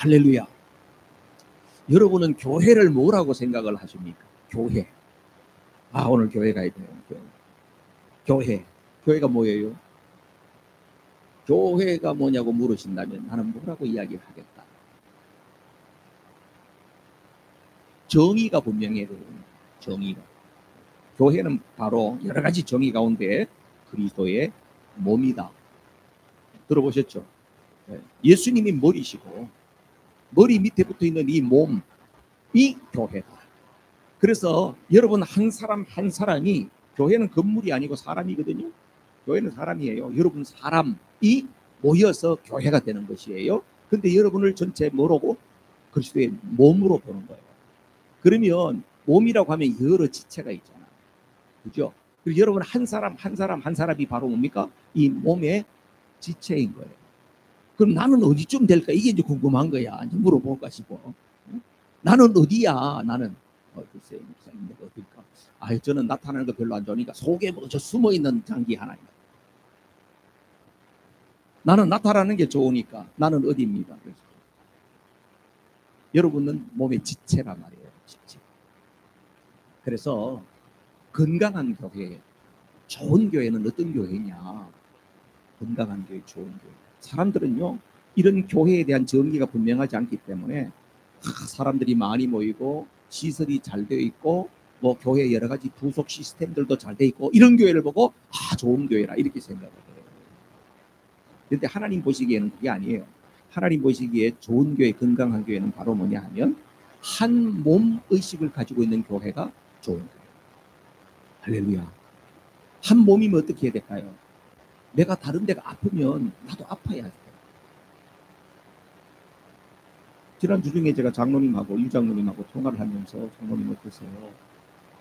할렐루야. 여러분은 교회를 뭐라고 생각을 하십니까? 교회. 아, 오늘 교회 가야 돼요. 교회. 교회가 뭐예요? 교회가 뭐냐고 물으신다면 나는 뭐라고 이야기하겠다. 정의가 분명해야 돼요. 정의가. 교회는 바로 여러 가지 정의 가운데 그리스도의 몸이다. 들어보셨죠? 예수님이 머리시고 머리 밑에 붙어 있는 이 몸이 교회다. 그래서 여러분 한 사람 한 사람이, 교회는 건물이 아니고 사람이거든요. 교회는 사람이에요. 여러분 사람이 모여서 교회가 되는 것이에요. 근데 여러분을 전체 뭐라고? 그리스도의 몸으로 보는 거예요. 그러면 몸이라고 하면 여러 지체가 있잖아. 그죠? 그리고 여러분 한 사람 한 사람 한 사람이 바로 뭡니까? 이 몸의 지체인 거예요. 그럼 나는 어디쯤 될까? 이게 이제 궁금한 거야. 이제 물어볼까 싶어. 나는 어디야? 나는 글쎄 목사님 내가 어딜까? 아, 저는 나타나는 거 별로 안 좋으니까 속에 뭐 저 숨어 있는 장기 하나입니다. 나는 나타나는 게 좋으니까 나는 어디입니까? 그래서 여러분은 몸의 지체란 말이에요. 지체. 그래서 건강한 교회, 좋은 교회는 어떤 교회냐? 건강한 교회, 좋은 교회. 사람들은요, 이런 교회에 대한 정의가 분명하지 않기 때문에 사람들이 많이 모이고 시설이 잘 되어 있고 뭐 교회 여러 가지 부속 시스템들도 잘 되어 있고 이런 교회를 보고 아, 좋은 교회라 이렇게 생각을 해요. 그런데 하나님 보시기에는 그게 아니에요. 하나님 보시기에 좋은 교회, 건강한 교회는 바로 뭐냐 하면 한 몸 의식을 가지고 있는 교회가 좋은 교회. 할렐루야. 한 몸이면 어떻게 해야 될까요? 내가 다른 데가 아프면 나도 아파야 돼. 지난주 중에 제가 장로님하고 유장로님하고 통화를 하면서 장로님 어떠세요?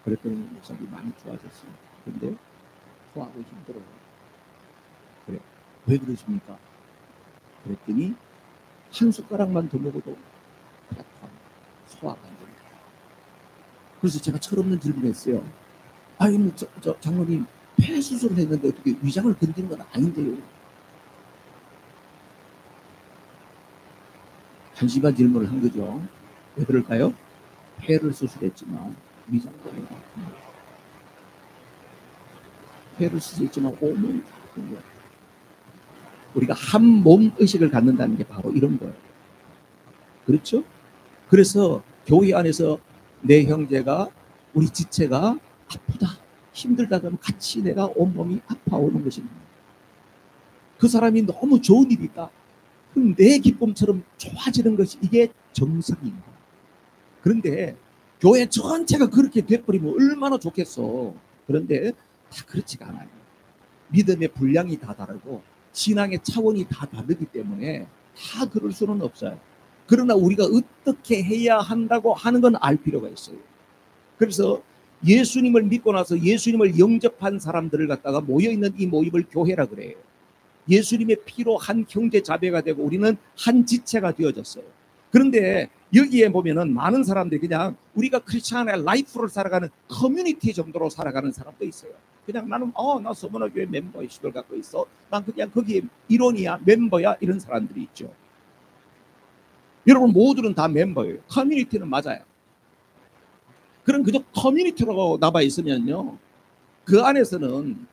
그랬더니 목사님 많이 좋아졌어요. 근데 소화하기 힘들어요. 그래. 왜 그러십니까? 그랬더니 한 숟가락만 더 먹어도 소화가 안 됩니다. 그래서 제가 철없는 질문을 했어요. 아니 뭐 장로님 폐 수술을 했는데 어떻게 위장을 건드린 건 아닌데요? 한심한 질문을 한 거죠. 왜 그럴까요? 폐를 수술했지만 위장이 아픕니다. 폐를 수술했지만 온몸이 다 아픈 거예요. 우리가 한 몸 의식을 갖는다는 게 바로 이런 거예요. 그렇죠? 그래서 교회 안에서 내 형제가, 우리 지체가 아프다, 힘들다 그러면 같이 내가 온몸이 아파오는 것입니다. 그 사람이 너무 좋은 일이다. 그럼 내 기쁨처럼 좋아지는 것이 이게 정상입니다. 그런데 교회 전체가 그렇게 돼버리면 얼마나 좋겠어. 그런데 다 그렇지가 않아요. 믿음의 분량이 다 다르고 신앙의 차원이 다 다르기 때문에 다 그럴 수는 없어요. 그러나 우리가 어떻게 해야 한다고 하는 건 알 필요가 있어요. 그래서 예수님을 믿고 나서 예수님을 영접한 사람들을 갖다가 모여있는 이 모임을 교회라 그래요. 예수님의 피로 한 형제 자매가 되고 우리는 한 지체가 되어졌어요. 그런데 여기에 보면은 많은 사람들이 그냥 우리가 크리스찬의 라이프를 살아가는 커뮤니티 정도로 살아가는 사람도 있어요. 그냥 나는 나 서문화교회 멤버 의식을 갖고 있어. 난 그냥 거기 일원이야, 멤버야, 이런 사람들이 있죠. 여러분 모두는 다 멤버예요. 커뮤니티는 맞아요. 그럼 그저 커뮤니티로 남아 있으면요, 그 안에서는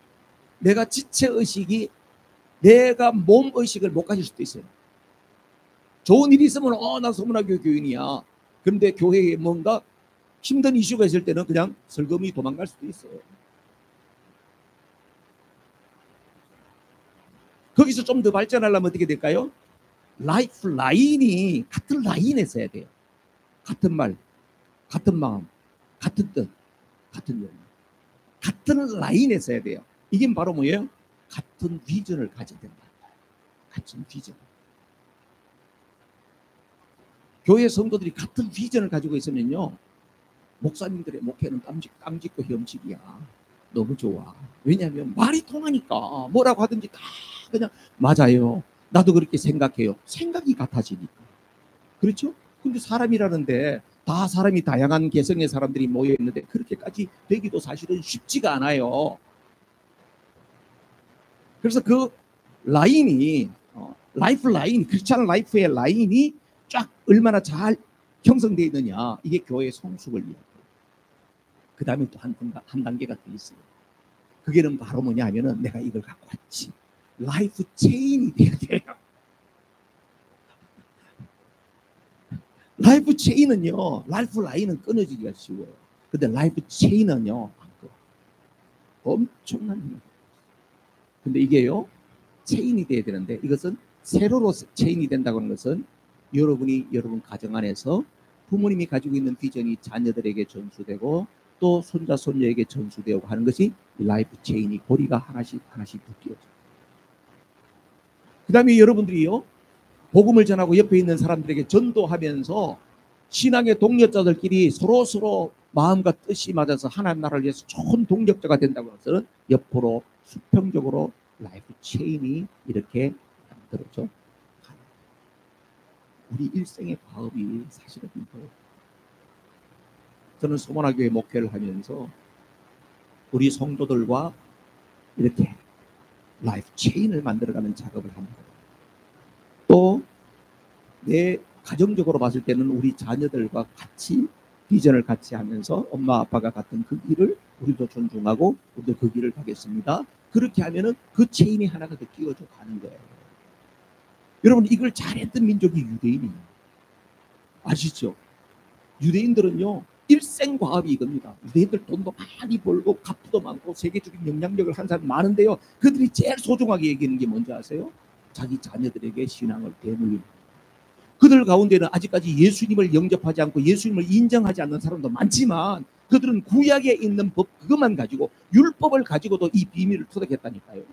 내가 지체의식이, 내가 몸의식을 못 가질 수도 있어요. 좋은 일이 있으면 나 서문화교회 교인이야. 그런데 교회에 뭔가 힘든 이슈가 있을 때는 그냥 슬그머니 도망갈 수도 있어요. 거기서 좀 더 발전하려면 어떻게 될까요? 라이프 라인이 같은 라인에 서야 돼요. 같은 말, 같은 마음, 같은 뜻, 같은 영, 같은 라인에 서야 돼요. 이게 바로 뭐예요? 같은 비전을 가져야 된다. 같은 비전. 교회 성도들이 같은 비전을 가지고 있으면요, 목사님들의 목회는 깜찍고 혐식이야. 너무 좋아. 왜냐하면 말이 통하니까 뭐라고 하든지 다 그냥 맞아요. 나도 그렇게 생각해요. 생각이 같아지니까. 그렇죠? 근데 사람이라는데 다 사람이 다양한 개성의 사람들이 모여 있는데 그렇게까지 되기도 사실은 쉽지가 않아요. 그래서 그 라인이, 라이프 라인, 크리스찬 라이프의 라인이 쫙 얼마나 잘 형성되어 있느냐, 이게 교회의 성숙을 이야기해요. 그 다음에 또 한 단계가 더 있어요. 그게는 바로 뭐냐 하면은 내가 이걸 갖고 왔지, 라이프 체인이 돼야 돼요. 라이프 체인은요, 라이프 라인은 끊어지기가 쉬워요. 근데 라이프 체인은요, 엄청난 힘이에요. 근데 이게요, 체인이 돼야 되는데, 이것은 세로로 체인이 된다고 하는 것은 여러분 가정 안에서 부모님이 가지고 있는 비전이 자녀들에게 전수되고 또 손자 손녀에게 전수되고 하는 것이 라이프 체인이, 고리가 하나씩 묶여져요. 그 다음에 여러분들이요, 복음을 전하고 옆에 있는 사람들에게 전도하면서 신앙의 동력자들끼리 서로 마음과 뜻이 맞아서 하나님 나라를 위해서 좋은 동력자가 된다고 해서는 옆으로 수평적으로 라이프 체인이 이렇게 만들어져. 우리 일생의 과업이 사실은 이거예요. 저는 소문화교회 목회를 하면서 우리 성도들과 이렇게 라이프 체인을 만들어가는 작업을 합니다. 또 내 가정적으로 봤을 때는 우리 자녀들과 같이 비전을 같이 하면서 엄마 아빠가 갔던 그 길을 우리도 존중하고 우리도 그 길을 가겠습니다. 그렇게 하면은 그 체인이 하나가 더 끼워져 가는 거예요. 여러분, 이걸 잘했던 민족이 유대인이에요. 아시죠? 유대인들은요, 일생과업이 이겁니다. 유대인들 돈도 많이 벌고 값도 많고 세계적인 영향력을 한 사람 많은데요, 그들이 제일 소중하게 여기는 게 뭔지 아세요? 자기 자녀들에게 신앙을 되물리는. 그들 가운데는 아직까지 예수님을 영접하지 않고 예수님을 인정하지 않는 사람도 많지만 그들은 구약에 있는 법 그것만 가지고, 율법을 가지고도 이 비밀을 터득했다니까요.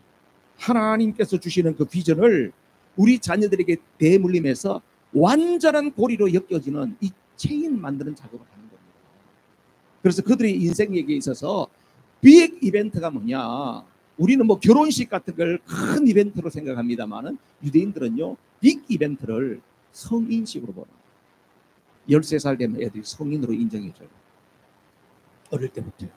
하나님께서 주시는 그 비전을 우리 자녀들에게 대물림해서 완전한 고리로 엮여지는 이 체인 만드는 작업을 하는 겁니다. 그래서 그들의 인생에게 있어서 빅 이벤트가 뭐냐, 우리는 뭐 결혼식 같은 걸 큰 이벤트로 생각합니다만은 유대인들은요, 빅 이벤트를 성인식으로 보는 거예요. 13살 되면 애들이 성인으로 인정해줘요. 어릴 때부터요.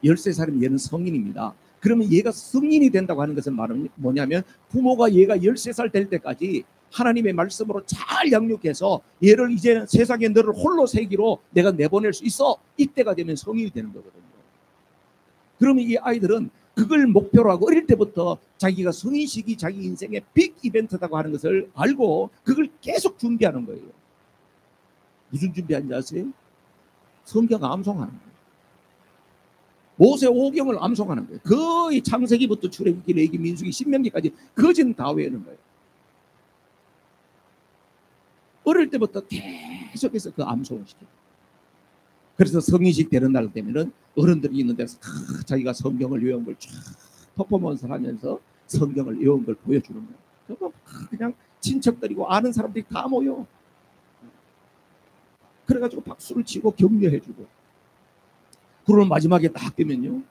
13살이면 얘는 성인입니다. 그러면 얘가 성인이 된다고 하는 것은 말은 뭐냐면, 부모가 얘가 13살 될 때까지 하나님의 말씀으로 잘 양육해서 얘를 이제는 세상에 너를 홀로 세기로 내가 내보낼 수 있어, 이때가 되면 성인이 되는 거거든요. 그러면 이 아이들은 그걸 목표로 하고 어릴 때부터 자기가 성인식이 자기 인생의 빅 이벤트라고 하는 것을 알고 그걸 계속 준비하는 거예요. 무슨 준비하는지 아세요? 성경 암송하는 거예요. 모세 오경을 암송하는 거예요. 거의 창세기부터 출애굽기, 레위기, 민수기, 신명기까지 거진 다 외우는 거예요. 어릴 때부터 계속해서 그 암송을 시켜요. 그래서 성인식 되는 날 되면은 어른들이 있는 데서 자기가 성경을 외운 걸 쫙 퍼포먼스를 하면서 성경을 외운 걸 보여주는 거예요. 그냥 친척들이고 아는 사람들이 다 모여. 그래가지고 박수를 치고 격려해주고. 그러면 마지막에 딱 되면요,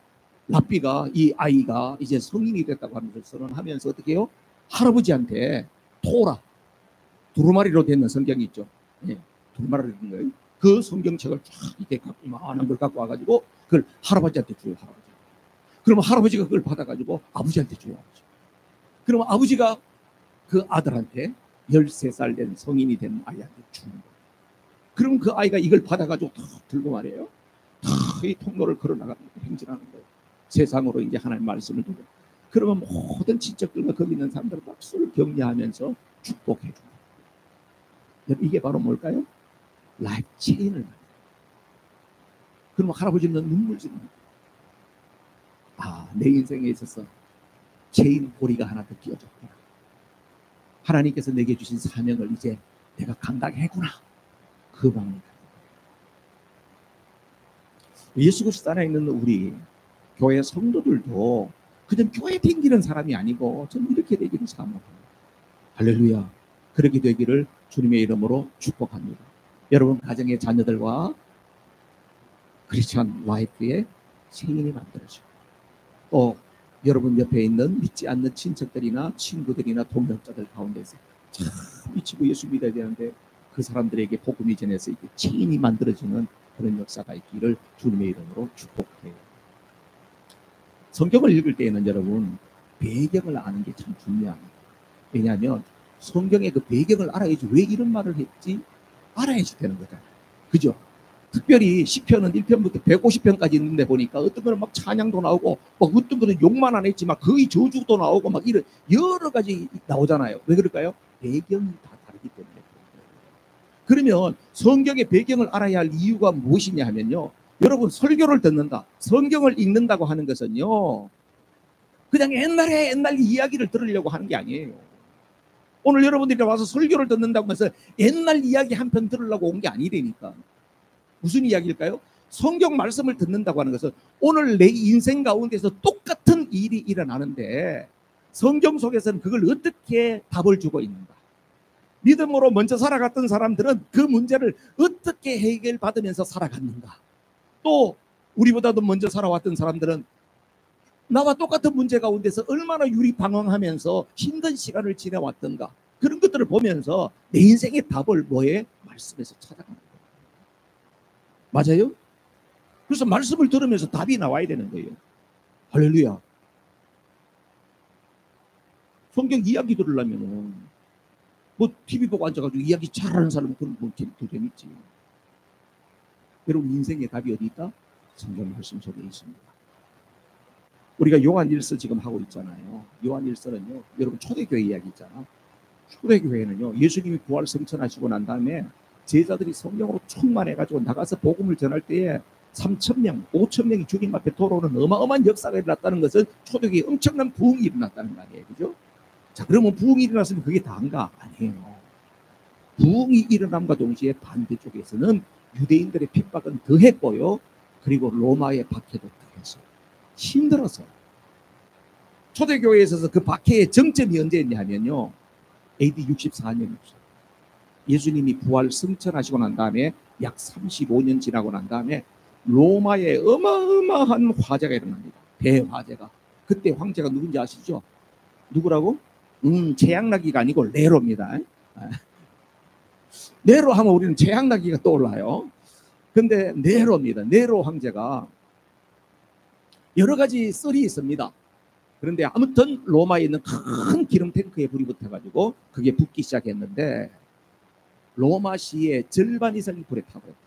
랍비가 이 아이가 이제 성인이 됐다고 하면서 선언하면서 어떻게 해요? 할아버지한테 토라, 두루마리로 된 성경이 있죠. 네, 두루마리로 된 거예요. 그 성경책을 쫙 이렇게 이만한 걸 갖고 와가지고 그걸 할아버지한테 줘요. 할아버지. 그러면 할아버지가 그걸 받아가지고 아버지한테 줘요. 아버지. 그러면 아버지가 그 아들한테 13살 된 성인이 된 아이한테 주는 거예요. 그럼 그 아이가 이걸 받아가지고 탁 들고 말이에요. 이 통로를 걸어나가는 거예요. 행진하는 거예요. 세상으로 이제 하나님 말씀을 듣고. 그러면 모든 친척들과 거기 있는 사람들은 박수를 격려하면서 축복해 줍니다. 이게 바로 뭘까요? 라이프 체인을 만들어요. 그러면 할아버지는 눈물 짓는 거예요. 내 인생에 있어서 체인 고리가 하나 더 끼어졌구나. 하나님께서 내게 주신 사명을 이제 내가 감당했구나. 그 마음입니다. 예수 그리스도 안에 있는 우리 교회 성도들도 그냥 교회 댕기는 사람이 아니고 좀 이렇게 되기를 사모합니다. 할렐루야. 그렇게 되기를 주님의 이름으로 축복합니다. 여러분 가정의 자녀들과 크리스천 라이프의 체인이 만들어지고, 또 여러분 옆에 있는 믿지 않는 친척들이나 친구들이나 동역자들 가운데서 참 미치고 예수 믿어야 되는데 그 사람들에게 복음이 전해서 이렇게 체인이 만들어지는 그런 역사가 있기를 주님의 이름으로 축복해요. 성경을 읽을 때에는 여러분 배경을 아는 게 참 중요합니다. 왜냐하면 성경의 그 배경을 알아야지. 왜 이런 말을 했지? 알아야지 되는 거잖아요. 그죠? 특별히 시편은 1편부터 150편까지 있는데 보니까 어떤 거는 막 찬양도 나오고 막 어떤 거는 욕만 안 했지만 거의 저주도 나오고 막 이런 여러 가지 나오잖아요. 왜 그럴까요? 배경이 다 다르기 때문에. 그러면 성경의 배경을 알아야 할 이유가 무엇이냐 하면요. 여러분, 설교를 듣는다, 성경을 읽는다고 하는 것은요, 그냥 옛날 이야기를 들으려고 하는 게 아니에요. 오늘 여러분들이 와서 설교를 듣는다고 해서 옛날 이야기 한 편 들으려고 온 게 아니라니까. 무슨 이야기일까요? 성경 말씀을 듣는다고 하는 것은 오늘 내 인생 가운데서 똑같은 일이 일어나는데 성경 속에서는 그걸 어떻게 답을 주고 있는가. 믿음으로 먼저 살아갔던 사람들은 그 문제를 어떻게 해결받으면서 살아갔는가. 또 우리보다도 먼저 살아왔던 사람들은 나와 똑같은 문제 가운데서 얼마나 유리방황하면서 힘든 시간을 지내왔던가. 그런 것들을 보면서 내 인생의 답을 뭐에? 말씀에서 찾아가는 거예요. 맞아요? 그래서 말씀을 들으면서 답이 나와야 되는 거예요. 할렐루야. 성경 이야기 들으려면 뭐 TV 보고 앉아가지고 이야기 잘하는 사람은 그런 거 더 재밌지. 여러분, 인생의 답이 어디 있다? 성경 말씀 속에 있습니다. 우리가 요한일서 지금 하고 있잖아요. 요한일서는요, 여러분 초대교회 이야기 있잖아. 초대교회는요, 예수님이 부활 승천하시고 난 다음에 제자들이 성령으로 충만해가지고 나가서 복음을 전할 때에 3,000명, 5,000명이 주님 앞에 돌아오는 어마어마한 역사가 일어났다는 것은 초대교회에 엄청난 부흥이 일어났다는 말이에요. 그죠? 자, 그러면 부흥이 일어났으면 그게 다인가? 아니에요. 부흥이 일어남과 동시에 반대쪽에서는 유대인들의 핍박은 더했고요. 그리고 로마의 박해도 더했어요. 힘들어서. 초대교회에 있어서 그 박해의 정점이 언제였냐 하면요, AD 64년이었어요. 예수님이 부활 승천하시고 난 다음에 약 35년 지나고 난 다음에 로마에 어마어마한 화재가 일어납니다. 대화재가. 그때 황제가 누군지 아시죠? 누구라고? 최양락이가 아니고 네로입니다. 네로 하면 우리는 최양락이가 떠올라요. 근데 네로입니다. 네로 황제가 여러 가지 썰이 있습니다. 그런데 아무튼 로마에 있는 큰 기름 탱크에 불이 붙어가지고 그게 붙기 시작했는데 로마시의 절반 이상이 불에 타버렸다.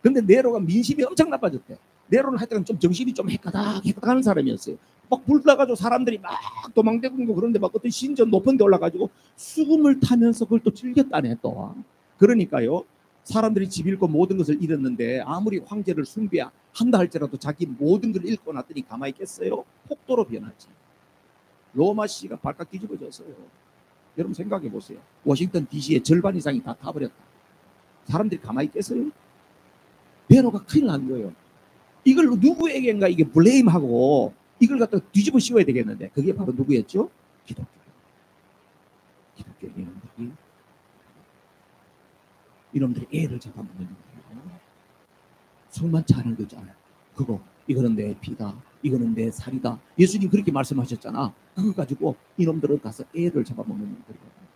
근데 네로가 민심이 엄청 나빠졌대. 네로는 하여튼 좀 정신이 좀 헷가닥하는 사람이었어요. 막 불나가지고 사람들이 막 도망대고 그런데 막 어떤 신전 높은 데 올라가지고 수금을 타면서 그걸 또 즐겼다네 또. 그러니까요, 사람들이 집 잃고 모든 것을 잃었는데 아무리 황제를 숭배한다 할지라도 자기 모든 걸 잃고 났더니 가만히 있겠어요? 폭도로 변하지. 로마시가 발칵 뒤집어졌어요. 여러분 생각해 보세요. 워싱턴 DC의 절반 이상이 다 타버렸다. 사람들이 가만히 있겠어요? 네로가 큰일 난 거예요. 이걸 누구에게인가 이게 블레임하고 이걸 갖다 뒤집어 씌워야 되겠는데 그게 바로 누구였죠? 기독교. 기독교 이놈들이 애를 잡아먹는 거예요. 성만치 않은 거잖아요. 그거 이거는 내 피다, 이거는 내 살이다. 예수님 그렇게 말씀하셨잖아. 그거 가지고 이놈들은 가서 애를 잡아먹는 놈들이거든요.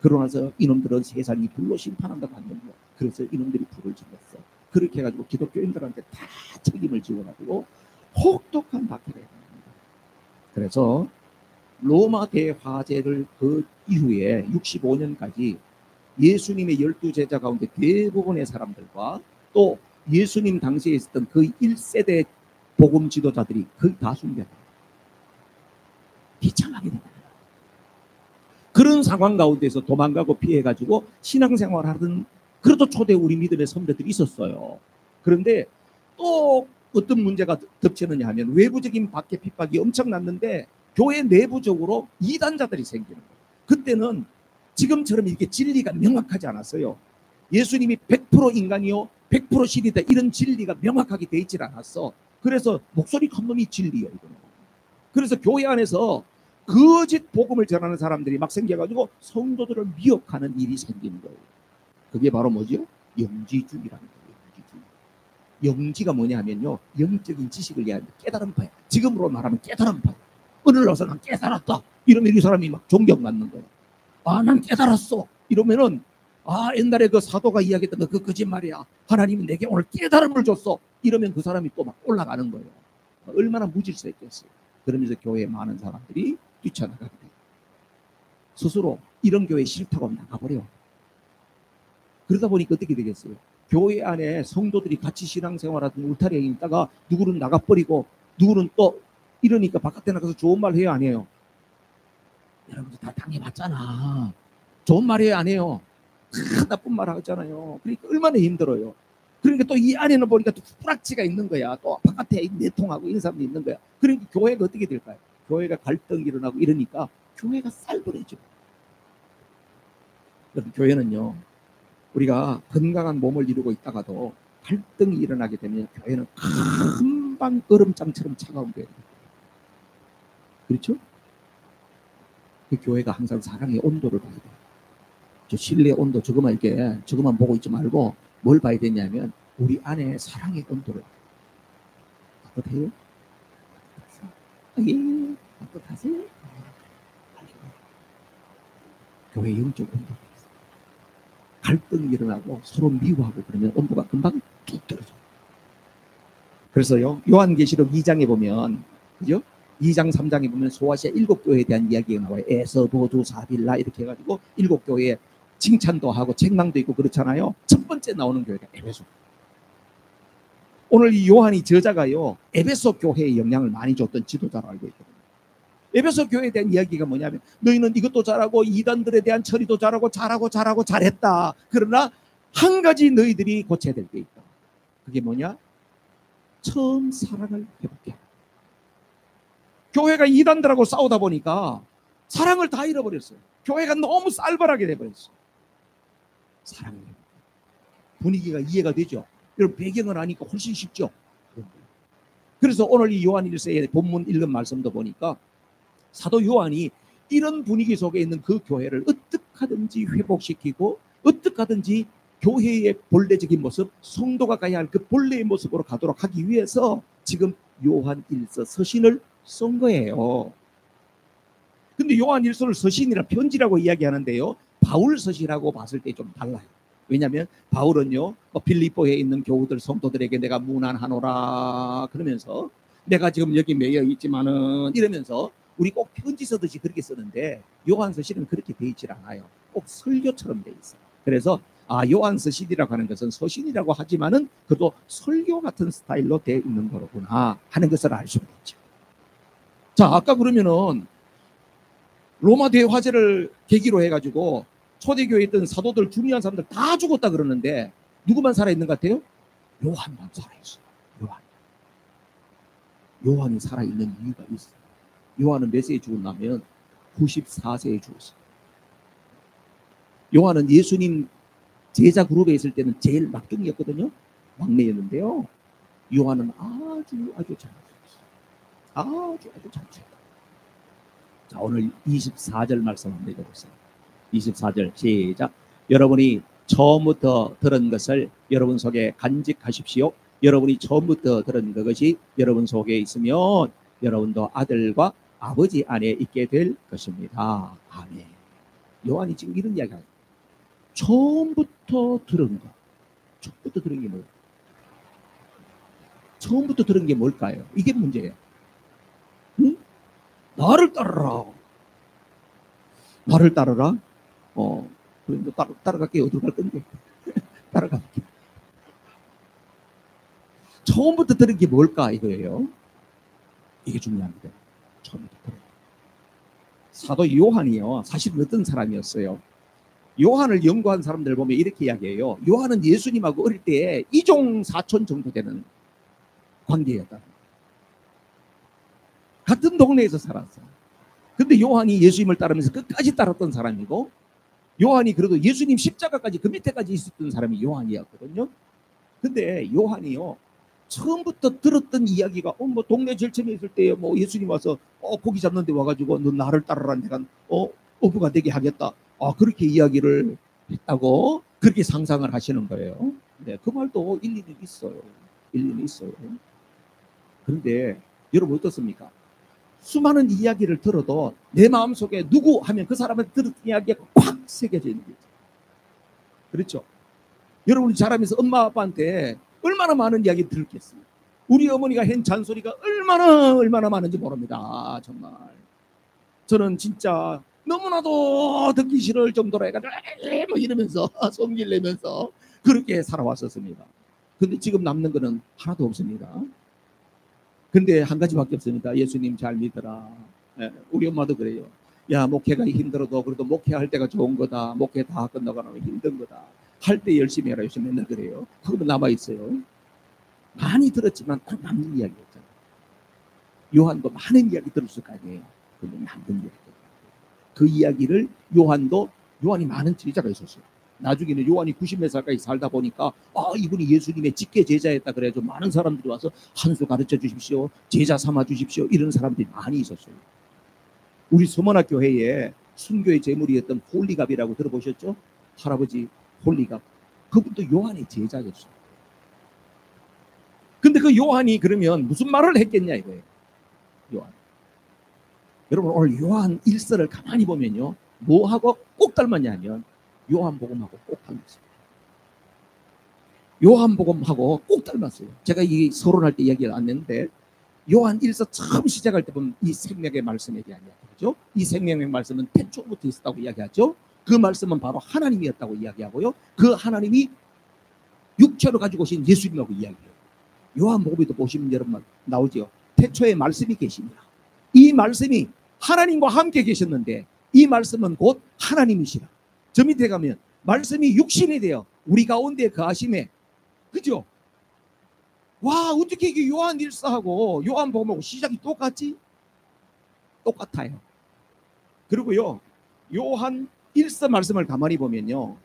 그러고 나서 이놈들은 세상이 불로 심판한다고 하는 거예요. 그래서 이놈들이 불을 질렀어. 그렇게 해가지고 기독교인들한테 다 책임을 지어가지고 혹독한 박해가 일어납니다. 그래서 로마 대화재를 그 이후에 65년까지 예수님의 12제자 가운데 대부분의 사람들과 또 예수님 당시에 있었던 그 1세대 복음 지도자들이 거의 다 순교합니다. 비참하게 됩니다. 그런 상황 가운데서 도망가고 피해가지고 신앙생활 하던 그래도 초대 우리 믿음의 선배들이 있었어요. 그런데 또 어떤 문제가 덮치느냐 하면 외부적인 박해 핍박이 엄청났는데 교회 내부적으로 이단자들이 생기는 거예요. 그때는 지금처럼 이렇게 진리가 명확하지 않았어요. 예수님이 100% 인간이요 100% 신이다 이런 진리가 명확하게 돼 있질 않았어. 그래서 목소리 큰 놈이 진리예요. 이거는. 그래서 교회 안에서 거짓 복음을 전하는 사람들이 막 생겨가지고 성도들을 미혹하는 일이 생기는 거예요. 그게 바로 뭐죠? 영지주의라는 거예요. 영지가 뭐냐 하면요, 영적인 지식을 이야기하는 깨달은 바야. 지금으로 말하면 깨달은 바야. 오늘 와서 난 깨달았다 이러면 이 사람이 막 존경받는 거예요. 아, 난 깨달았어 이러면은 아, 옛날에 그 사도가 이야기했던 거 그 거짓말이야. 하나님이 내게 오늘 깨달음을 줬어. 이러면 그 사람이 또 막 올라가는 거예요. 얼마나 무질서했겠어요. 그러면서 교회에 많은 사람들이 뛰쳐나가게 돼요. 스스로 이런 교회 싫다고 나가버려. 그러다 보니까 어떻게 되겠어요? 교회 안에 성도들이 같이 신앙생활하던 울타리에 있다가 누구는 나가버리고 누구는 또 이러니까 바깥에 나가서 좋은 말 해요, 안 해요? 여러분들 다 당해봤잖아. 좋은 말 해요, 안 해요? 나쁜 말 하잖아요. 그러니까 얼마나 힘들어요. 그러니까 또 이 안에는 보니까 또 뿌락지가 있는 거야. 또 바깥에 내통하고 이런 사람도 있는 거야. 그러니까 교회가 어떻게 될까요? 교회가 갈등이 일어나고 이러니까 교회가 쌀벌해져. 여러분, 교회는요, 우리가 건강한 몸을 이루고 있다가도 갈등이 일어나게 되면 교회는 금방 얼음장처럼 차가운 교회입니다. 그렇죠? 그 교회가 항상 사랑의 온도를 봐야 돼요. 저 신뢰의 온도 저거만 보고 있지 말고 뭘 봐야 되냐면 우리 안에 사랑의 온도를. 따뜻해요? 예, 따뜻하세요? 교회 영적 온도. 갈등이 일어나고 서로 미워하고 그러면 온도가 금방 뚝 떨어져요. 그래서요, 요한계시록 2장에 보면, 그죠? 2장 3장에 보면 소아시아 7교회에 대한 이야기가 나와요. 에서, 보두, 사빌라 이렇게 해가지고 7교회에 칭찬도 하고 책망도 있고 그렇잖아요. 첫 번째 나오는 교회가 에베소. 오늘 이 요한이 저자가요, 에베소 교회에 영향을 많이 줬던 지도자로 알고 있거든요. 에베소 교회에 대한 이야기가 뭐냐면 너희는 이것도 잘하고 이단들에 대한 처리도 잘하고 잘했다. 그러나 한 가지 너희들이 고쳐야 될 게 있다. 그게 뭐냐? 처음 사랑을 회복해. 교회가 이단들하고 싸우다 보니까 사랑을 다 잃어버렸어요. 교회가 너무 쌀벌하게 돼버렸어요. 사랑을 회복해. 분위기가 이해가 되죠? 여러분, 배경을 아니까 훨씬 쉽죠? 그래서 오늘 이 요한 1서의 본문 읽은 말씀도 보니까 사도 요한이 이런 분위기 속에 있는 그 교회를 어떻게 하든지 회복시키고 어떻게 하든지 교회의 본래적인 모습, 성도가 가야 할 그 본래의 모습으로 가도록 하기 위해서 지금 요한 1서 서신을 쓴 거예요. 근데 요한 1서를 서신이라 편지라고 이야기하는데요, 바울 서신하고 봤을 때 좀 달라요. 왜냐하면 바울은요, 빌립보에 있는 교우들 성도들에게 내가 문안하노라 그러면서 내가 지금 여기 매여 있지만은 이러면서 우리 꼭 편지 쓰듯이 그렇게 쓰는데 요한서신은 그렇게 돼 있질 않아요. 꼭 설교처럼 돼 있어요. 그래서 요한서신이라고 하는 것은 서신이라고 하지만은 그래도 설교 같은 스타일로 되어 있는 거구나 하는 것을 알 수가 있죠. 자, 아까 그러면은 로마 대화제를 계기로 해가지고 초대교회에 있던 사도들 중요한 사람들 다 죽었다 그러는데 누구만 살아있는 것 같아요? 요한만 살아있어요. 요한이 살아있는 이유가 있어요. 요한은 몇 세에 죽었냐면 94세에 죽었어요. 요한은 예수님 제자 그룹에 있을 때는 제일 막둥이였거든요. 막내였는데요. 요한은 아주 잘 죽었어요. 아주 잘 죽었어요. 자, 오늘 24절 말씀 한번 읽어보세요. 24절 시작. 여러분이 처음부터 들은 것을 여러분 속에 간직하십시오. 여러분이 처음부터 들은 그것이 여러분 속에 있으면 여러분도 아들과 아버지 안에 있게 될 것입니다. 아멘. 요한이 지금 이런 이야기를 해요. 처음부터 들은 거. 처음부터 들은 게 뭐예요? 처음부터 들은 게 뭘까요? 이게 문제예요. 응? 나를 따르라. 나를 따르라? 그러니까 따라갈게. 어디로 갈 건데? 따라갈게. 처음부터 들은 게 뭘까 이거예요. 이게 중요합니다. 처음부터 들은. 사도 요한이요, 사실은 어떤 사람이었어요? 요한을 연구한 사람들 보면 이렇게 이야기해요. 요한은 예수님하고 어릴 때 이종 사촌 정도 되는 관계였다. 같은 동네에서 살았어. 근데 요한이 예수님을 따르면서 끝까지 따랐던 사람이고, 요한이 그래도 예수님 십자가까지 그 밑에까지 있었던 사람이 요한이었거든요. 근데 요한이요, 처음부터 들었던 이야기가 뭐 동네 절천에 있을 때 뭐 예수님 와서 고기 잡는데 와가지고 너 나를 따르라, 내가 어부가 되게 하겠다. 그렇게 이야기를 했다고 그렇게 상상을 하시는 거예요. 네, 그 말도 일리는 있어요. 일리는 있어요. 그런데 여러분 어떻습니까? 수많은 이야기를 들어도 내 마음속에 누구 하면 그 사람한테 들었던 이야기가 꽉 새겨져 있는 거죠. 그렇죠? 여러분이 자라면서 엄마 아빠한테 얼마나 많은 이야기 들었겠어요. 우리 어머니가 한 잔소리가 얼마나 많은지 모릅니다. 정말 저는 진짜 너무나도 듣기 싫을 정도로 해가지고 뭐 이러면서 성질 내면서 그렇게 살아왔었습니다. 근데 지금 남는 거는 하나도 없습니다. 근데 한 가지밖에 없습니다. 예수님 잘 믿어라. 우리 엄마도 그래요. 야, 목회가 힘들어도 그래도 목회할 때가 좋은 거다. 목회 다 끝나고 나면 힘든 거다. 할 때 열심히 해라. 요즘 맨날 그래요. 그거 남아있어요. 많이 들었지만 딱 남는 이야기였잖아요. 요한도 많은 이야기 들었을 거 아니에요. 근데 남는 이야기. 그 이야기를 요한이 많은 제자가 있었어요. 나중에는 요한이 90몇 살까지 살다 보니까 이분이 예수님의 직계 제자였다 그래가지고 많은 사람들이 와서 한 수 가르쳐 주십시오. 제자 삼아 주십시오. 이런 사람들이 많이 있었어요. 우리 서머나 교회에 순교의 제물이었던 홀리갑이라고 들어보셨죠? 할아버지 홀리갑. 그분도 요한의 제자였어요. 근데 그 요한이 그러면 무슨 말을 했겠냐 이거예요. 요한. 여러분 오늘 요한 1서를 가만히 보면요. 뭐하고 꼭 닮았냐면 요한복음하고 꼭 닮았어요. 요한복음하고 꼭 닮았어요. 제가 이 서론할 때 이야기를 안 했는데 요한 1서 처음 시작할 때 보면 이 생명의 말씀에 대한 이야기죠. 이 생명의 말씀은 태초부터 있었다고 이야기하죠. 그 말씀은 바로 하나님이었다고 이야기하고요. 그 하나님이 육체로 가지고 오신 예수님하고 이야기해요. 요한복음에도 보시면 여러분 나오죠. 태초에 말씀이 계십니다. 이 말씀이 하나님과 함께 계셨는데 이 말씀은 곧 하나님이시라. 저 밑에 가면 말씀이 육신이 되어 우리 가운데 거하심에 그죠? 와 어떻게 이게 요한 1서하고 요한복음하고 시작이 똑같지? 똑같아요. 그리고요 요한 1서 말씀을 가만히 보면요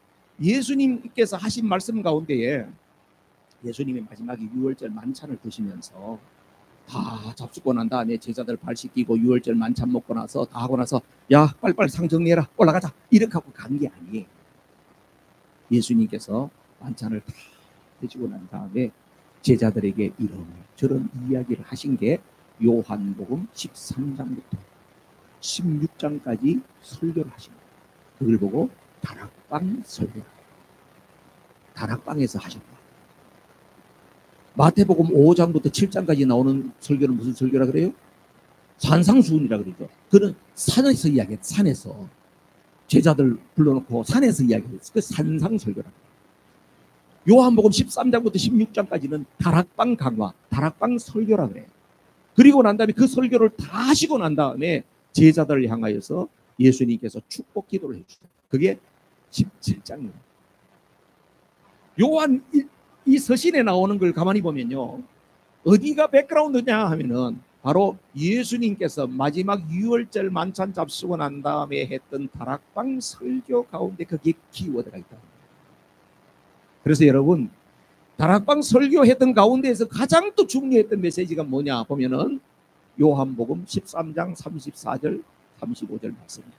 예수님께서 하신 말씀 가운데에 예수님의 마지막에 유월절 만찬을 드시면서 다 잡수고 난 다음에 제자들 발 씻기고 유월절 만찬 먹고 나서 다 하고 나서 야 빨리빨리 상 정리해라 올라가자 이렇게 하고 간 게 아니에요. 예수님께서 만찬을 다 드시고 난 다음에 제자들에게 이런저런 이야기를 하신 게 요한복음 13장부터 16장까지 설교를 하신 거예요. 그걸 보고 다락방 설교. 다락방에서 하셨다. 마태복음 5장부터 7장까지 나오는 설교는 무슨 설교라 그래요? 산상수훈이라 그러죠. 그는 산에서 이야기해요. 산에서 제자들 불러놓고 산에서 이야기해요. 그 산상설교라 그래요. 요한복음 13장부터 16장까지는 다락방 강화, 다락방 설교라 그래요. 그리고 난 다음에 그 설교를 다 하시고 난 다음에 제자들을 향하여서 예수님께서 축복 기도를 해주셨어요. 그게 17장이에요. 요한 이 서신에 나오는 걸 가만히 보면요. 어디가 백그라운드냐 하면은 바로 예수님께서 마지막 유월절 만찬 잡수고 난 다음에 했던 다락방 설교 가운데 그게 키워드가 있다. 그래서 여러분 다락방 설교했던 가운데에서 가장 또 중요했던 메시지가 뭐냐 보면은 요한복음 13장 34절 35절 말씀입니다.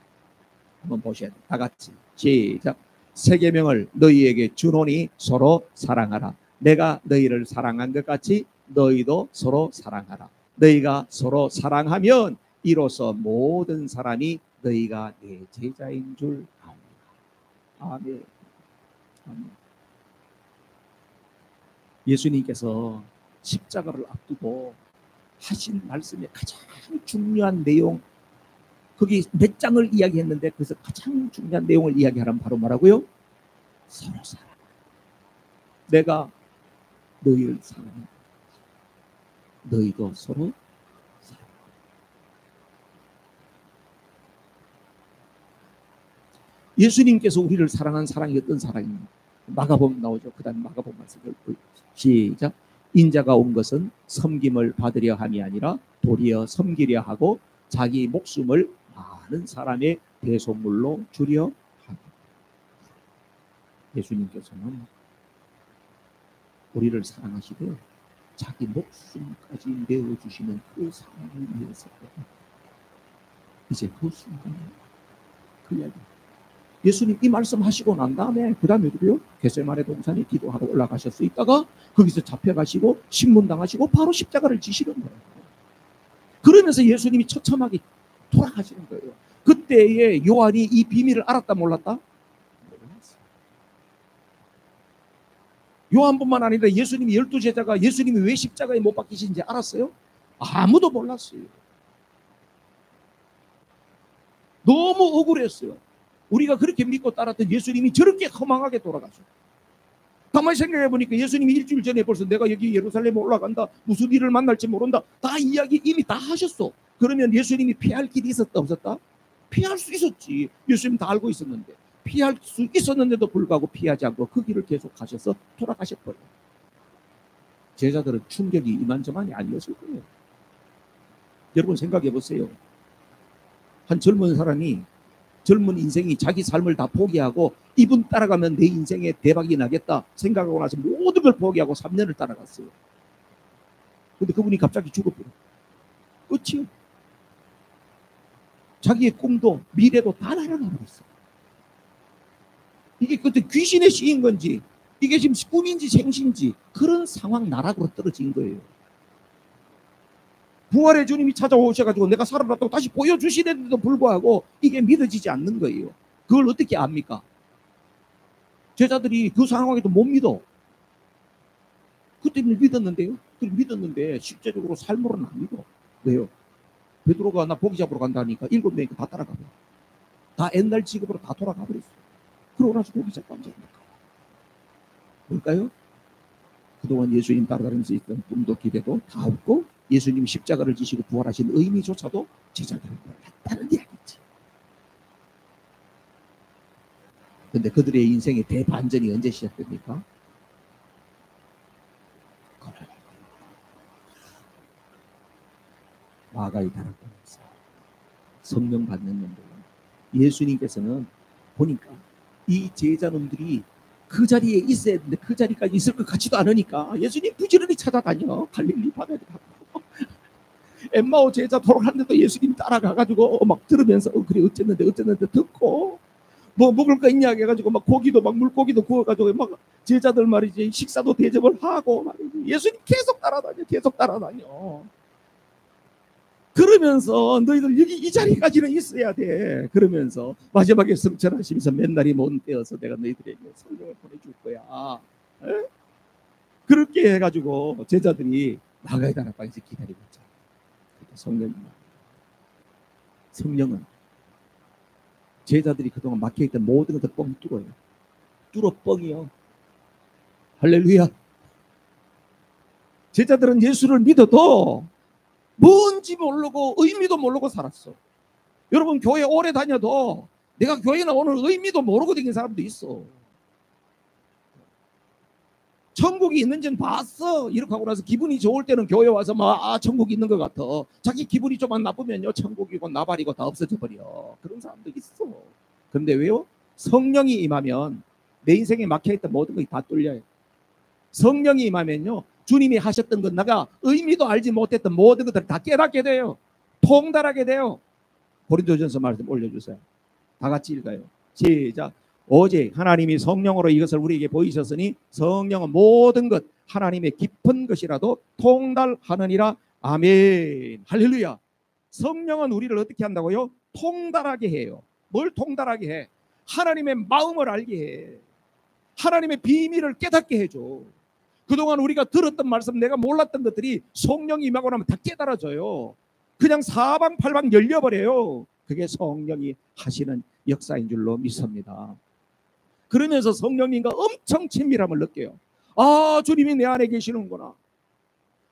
한번 보셔야 돼요. 다 같이 시작. 새 계명을 너희에게 주노니 서로 사랑하라. 내가 너희를 사랑한 것 같이 너희도 서로 사랑하라. 너희가 서로 사랑하면 이로써 모든 사람이 너희가 내 제자인 줄 압니다. 아멘. 아멘. 예수님께서 십자가를 앞두고 하신 말씀의 가장 중요한 내용, 거기 몇 장을 이야기했는데 그래서 가장 중요한 내용을 이야기하라면 바로 뭐라고요? 서로 사랑. 내가 너희를 사랑해. 너희도 서로 사랑. 예수님께서 우리를 사랑한 사랑이 어떤 사랑입니까? 마가복음 나오죠. 그 다음 마가복음 말씀을 시작. 인자가 온 것은 섬김을 받으려 함이 아니라 도리어 섬기려 하고 자기 목숨을 많은 사람의 대속물로 주려 합니다. 예수님께서는 우리를 사랑하시되 자기 목숨까지 내어주시는 그 사랑을 위해서 이제 그 순간에 그 이야기. 예수님 이 말씀 하시고 난 다음에 그 다음에 어디요? 겟세마네 동산에 기도하러 올라가셨어. 있다가 거기서 잡혀가시고 신문당하시고 바로 십자가를 지시는 거예요. 그러면서 예수님이 처참하게 돌아가시는 거예요. 그때에 요한이 이 비밀을 알았다 몰랐다? 몰랐어요. 요한뿐만 아니라 예수님이 12제자가 예수님이 왜 십자가에 못 박히신지 알았어요? 아무도 몰랐어요. 너무 억울했어요. 우리가 그렇게 믿고 따랐던 예수님이 저렇게 허망하게 돌아가죠. 가만히 생각해 보니까 예수님이 일주일 전에 벌써 내가 여기 예루살렘에 올라간다, 무슨 일을 만날지 모른다, 다 이야기 이미 다 하셨어. 그러면 예수님이 피할 길이 있었다 없었다? 피할 수 있었지. 예수님 다 알고 있었는데, 피할 수 있었는데도 불구하고 피하지 않고 그 길을 계속 가셔서 돌아가셨거든요. 제자들은 충격이 이만저만이 아니었을 거예요. 여러분 생각해 보세요. 한 젊은 사람이, 젊은 인생이 자기 삶을 다 포기하고 이분 따라가면 내 인생에 대박이 나겠다 생각하고 나서 모든 걸 포기하고 3년을 따라갔어요. 근데 그분이 갑자기 죽어버려요. 끝이요. 자기의 꿈도 미래도 다 날아가 버렸어요. 이게 그때 귀신에 씌인 건지, 이게 지금 꿈인지 생신지 그런 상황 나락으로 떨어진 거예요. 부활의 주님이 찾아오셔가지고 내가 살아났다고 다시 보여주시는데도 불구하고 이게 믿어지지 않는 거예요. 그걸 어떻게 압니까? 제자들이 그 상황에도 못 믿어. 그때는 믿었는데요. 믿었는데 실제적으로 삶으로는 안 믿어. 왜요? 베드로가 나 고기 잡으러 간다니까 7명이 다 따라가 버려. 다 옛날 직업으로 다 돌아가 버렸어. 그러고 나서 고기 잡고 앉아있니까. 뭘까요? 그동안 예수님 따라다니면서 있던 꿈도 기대도 다 없고 예수님 십자가를 지시고 부활하신 의미조차도 제자들은 몰랐다는 이야기지. 근데 그들의 인생의 대반전이 언제 시작됩니까? 마가의 다락방에서 성령 받는 놈들, 예수님께서는 보니까 이 제자놈들이 그 자리에 있어야 되는데 그 자리까지 있을 것 같지도 않으니까 예수님 부지런히 찾아다녀. 갈릴리 바다에 가고 엠마오 제자 돌아가는데도 예수님 따라가가지고 막 들으면서 그래 어쨌는데 듣고 뭐 먹을 거 있냐 해가지고 막 고기도 막 물고기도 구워가지고 막 제자들 말이지 식사도 대접을 하고 말이지. 예수님 계속 따라다녀. 그러면서 너희들 여기 이 자리까지는 있어야 돼. 그러면서 마지막에 성천하시면서 맨날이 먼 때여서 내가 너희들에게 성령을 보내줄 거야. 에? 그렇게 해가지고 제자들이 마가의 다락방에서 기다리고 있잖아. 성령은 제자들이 그동안 막혀있던 모든 것들 뻥 뚫어요. 뚫어 뻥이요. 할렐루야. 제자들은 예수를 믿어도 뭔지 모르고 의미도 모르고 살았어. 여러분 교회 오래 다녀도 내가 교회 나오는 의미도 모르고 다니는 사람도 있어. 천국이 있는지는 봤어. 이렇게 하고 나서 기분이 좋을 때는 교회 와서 막 천국이 있는 것 같아. 자기 기분이 좀 안 나쁘면요 천국이고 나발이고 다 없어져 버려. 그런 사람도 있어. 그런데 왜요? 성령이 임하면 내 인생에 막혀있던 모든 것이 다 뚫려요. 성령이 임하면요 주님이 하셨던 것, 내가 의미도 알지 못했던 모든 것들을 다 깨닫게 돼요. 통달하게 돼요. 고린도전서 말씀 올려주세요. 다 같이 읽어요. 시작. 오직 하나님이 성령으로 이것을 우리에게 보이셨으니 성령은 모든 것 하나님의 깊은 것이라도 통달하느니라. 아멘. 할렐루야. 성령은 우리를 어떻게 한다고요? 통달하게 해요. 뭘 통달하게 해? 하나님의 마음을 알게 해. 하나님의 비밀을 깨닫게 해줘. 그동안 우리가 들었던 말씀, 내가 몰랐던 것들이 성령이 임하고 나면 다 깨달아져요. 그냥 사방팔방 열려버려요. 그게 성령이 하시는 역사인 줄로 믿습니다. 그러면서 성령님과 엄청 친밀함을 느껴요. 아, 주님이 내 안에 계시는구나.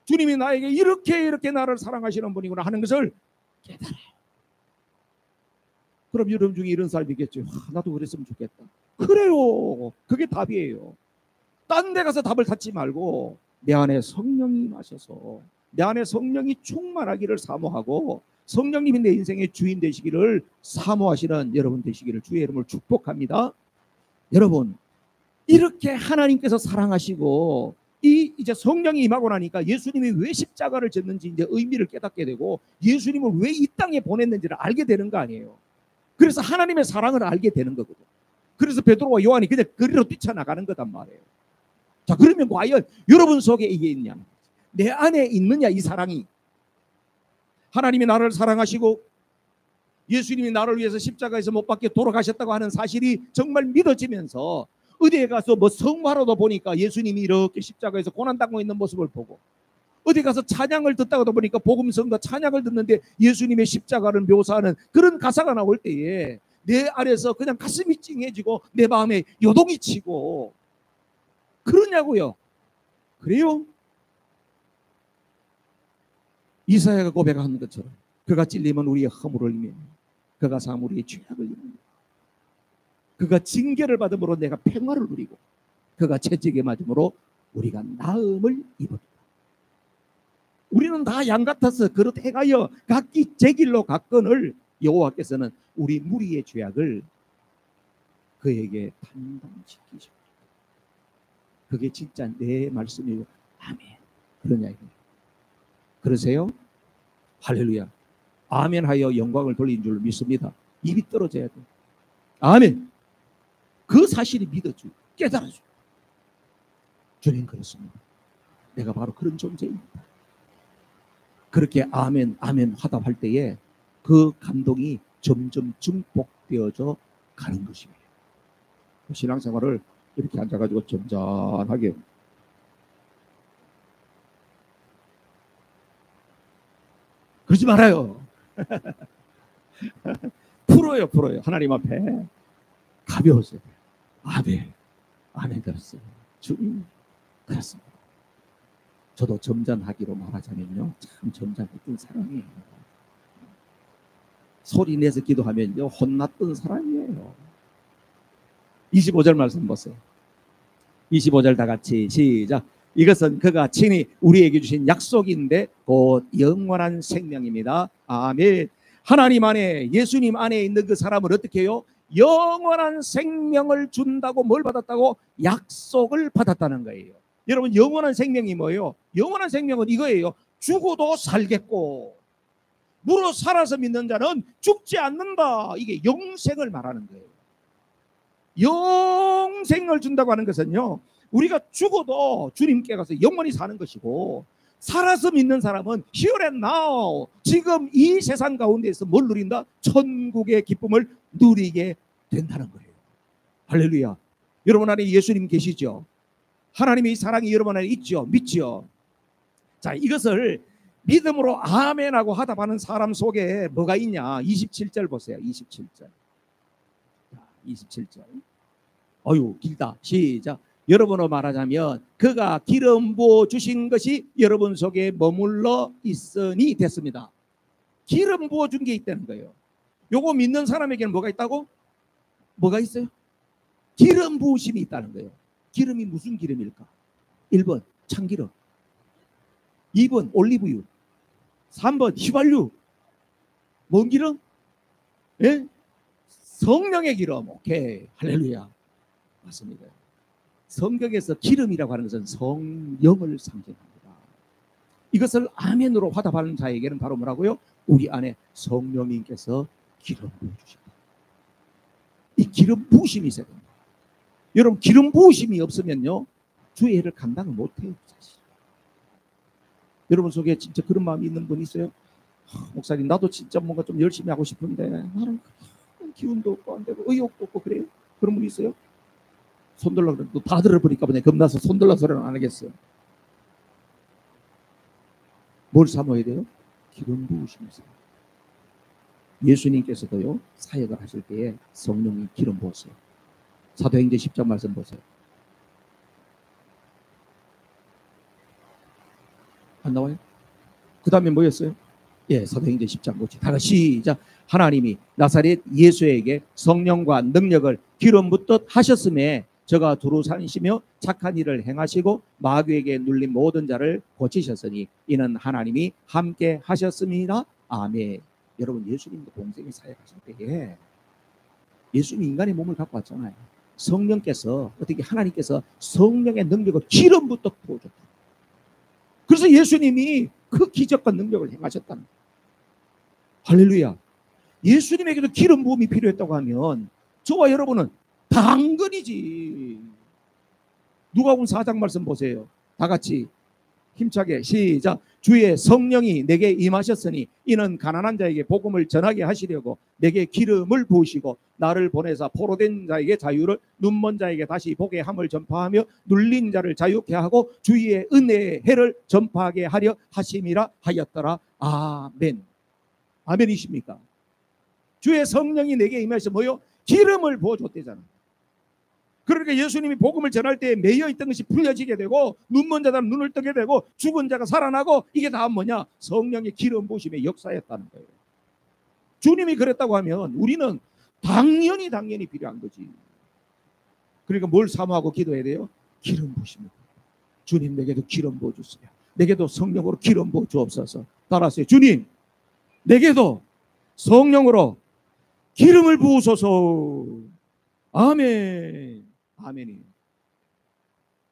주님이 나에게 이렇게 나를 사랑하시는 분이구나 하는 것을 깨달아요. 그럼 여러분 중에 이런 사람이 있겠죠. 나도 그랬으면 좋겠다. 그래요. 그게 답이에요. 딴 데 가서 답을 찾지 말고 내 안에 성령이 임하셔서 내 안에 성령이 충만하기를 사모하고 성령님이 내 인생의 주인 되시기를 사모하시는 여러분 되시기를 주의 이름으로 축복합니다. 여러분, 이렇게 하나님께서 사랑하시고 이제 성령이 임하고 나니까 예수님이 왜 십자가를 졌는지 이제 의미를 깨닫게 되고 예수님을 왜 이 땅에 보냈는지를 알게 되는 거 아니에요. 그래서 하나님의 사랑을 알게 되는 거거든요. 그래서 베드로와 요한이 그냥 거리로 뛰쳐나가는 거단 말이에요. 자, 그러면 과연 여러분 속에 이게 있냐? 내 안에 있느냐 이 사랑이? 하나님이 나를 사랑하시고 예수님이 나를 위해서 십자가에서 못 박혀 돌아가셨다고 하는 사실이 정말 믿어지면서 어디에 가서 뭐 성화로도 보니까 예수님이 이렇게 십자가에서 고난당하고 있는 모습을 보고 어디 가서 찬양을 듣다가 보니까 복음성과 찬양을 듣는데 예수님의 십자가를 묘사하는 그런 가사가 나올 때에 내 안에서 그냥 가슴이 찡해지고 내 마음에 요동이 치고 그러냐고요. 그래요? 이사야가 고백하는 것처럼 그가 찔리면 우리의 허물을 이며 그가 상함 우리의 죄악을 이며 그가 징계를 받음으로 내가 평화를 누리고 그가 채찍에 맞음으로 우리가 나음을 입었다. 우리는 다 양 같아서 그릇 행하여 각기 제 길로 갔거늘 여호와께서는 우리 무리의 죄악을 그에게 담당시키셨다. 그게 진짜 내 말씀이고 아멘. 그러냐 이거예요. 그러세요? 할렐루야. 아멘 하여 영광을 돌린 줄 믿습니다. 입이 떨어져야 돼. 아멘. 그 사실이 믿어주고 깨달아주고 주님 그렇습니다. 내가 바로 그런 존재입니다. 그렇게 아멘 아멘 화답할 때에 그 감동이 점점 증폭되어져 가는 것입니다. 신앙생활을 이렇게 앉아가지고 점잖하게 그러지 말아요. 풀어요. 하나님 앞에 가벼워져요. 아멘 아멘 그렇습니다. 주님 그렇습니다. 저도 점잖하기로 말하자면요, 참 점잖했던 사람이에요. 소리 내서 기도하면요 혼났던 사람이에요. 25절 말씀 보세요. 25절 다 같이 시작. 이것은 그가 친히 우리에게 주신 약속인데 곧 영원한 생명입니다. 아멘. 하나님 안에 예수님 안에 있는 그 사람을 어떻게 해요? 영원한 생명을 준다고 뭘 받았다고? 약속을 받았다는 거예요. 여러분 영원한 생명이 뭐예요? 영원한 생명은 이거예요. 죽어도 살겠고 무릇 살아서 믿는 자는 죽지 않는다. 이게 영생을 말하는 거예요. 영생을 준다고 하는 것은요, 우리가 죽어도 주님께 가서 영원히 사는 것이고 살아서 믿는 사람은 here and now 지금 이 세상 가운데에서 뭘 누린다? 천국의 기쁨을 누리게 된다는 거예요. 할렐루야. 여러분 안에 예수님 계시죠? 하나님의 사랑이 여러분 안에 있죠? 믿죠? 자, 이것을 믿음으로 아멘하고 화답하는 사람 속에 뭐가 있냐? 27절 보세요. 27절. 27절. 어유 길다. 시작. 여러분으로 말하자면 그가 기름 부어 주신 것이 여러분 속에 머물러 있으니 됐습니다. 기름 부어 준 게 있다는 거예요. 요거 믿는 사람에게는 뭐가 있다고? 뭐가 있어요? 기름 부으심이 있다는 거예요. 기름이 무슨 기름일까? 1번 참기름, 2번 올리브유, 3번 휘발유. 뭔 기름? 예? 성령의 기름. 오케이. 할렐루야. 맞습니다. 성경에서 기름이라고 하는 것은 성령을 상징합니다. 이것을 아멘으로 화답하는 자에게는 바로 뭐라고요? 우리 안에 성령님께서 기름 부어주십니다. 이 기름 부으심이 있어야 됩니다. 여러분 기름 부으심이 없으면요 주의 일을 감당을 못해요. 사실. 여러분 속에 진짜 그런 마음이 있는 분 있어요? 목사님 나도 진짜 뭔가 좀 열심히 하고 싶은데 나는 기운도 없고 안 되고 의욕도 없고 그래요? 그런 분 있어요? 손들라 그래도 다 들어보니까 그냥 겁나서 손들라 소리는 안 하겠어요. 뭘 삼아야 돼요? 기름 부으심이 있어요. 예수님께서도요 사역을 하실 때에 성령이 기름 부었어요. 사도행전 10장 말씀 보세요. 안 나와요? 그 다음에 뭐였어요? 예, 사도행전 10장 보지. 다 같이 시작. 하나님이 나사렛 예수에게 성령과 능력을 기름 붓듯 하셨음에 저가 두루 사시며 착한 일을 행하시고 마귀에게 눌린 모든 자를 고치셨으니 이는 하나님이 함께 하셨습니다. 아멘. 여러분 예수님도 공생의 사역하실 때에 예수님 인간의 몸을 갖고 왔잖아요. 성령께서 어떻게 하나님께서 성령의 능력을 기름 붓듯 부어줬다. 그래서 예수님이 그 기적과 능력을 행하셨다는 거예요. 할렐루야. 예수님에게도 기름 부음이 필요했다고 하면 저와 여러분은 당근이지. 누가복음 4장 말씀 보세요. 다 같이 힘차게 시작. 주의 성령이 내게 임하셨으니 이는 가난한 자에게 복음을 전하게 하시려고 내게 기름을 부으시고 나를 보내사 포로된 자에게 자유를, 눈먼 자에게 다시 보게 함을 전파하며 눌린 자를 자유케 하고 주의 은혜의 해를 전파하게 하려 하심이라 하였더라. 아멘. 아멘이십니까? 주의 성령이 내게 임하셔서 뭐요? 기름을 부어줬대잖아. 그러니까 예수님이 복음을 전할 때 매여 있던 것이 풀려지게 되고 눈먼 자들은 눈을 뜨게 되고 죽은 자가 살아나고, 이게 다 뭐냐? 성령의 기름 부으심의 역사였다는 거예요. 주님이 그랬다고 하면 우리는 당연히 필요한 거지. 그러니까 뭘 사모하고 기도해야 돼요? 기름 부으십니다. 주님, 내게도 기름 부어주세요. 내게도 성령으로 기름 부어주옵소서. 따라하세요. 주님, 내게도 성령으로 기름을 부으소서. 아멘. 아멘이에요.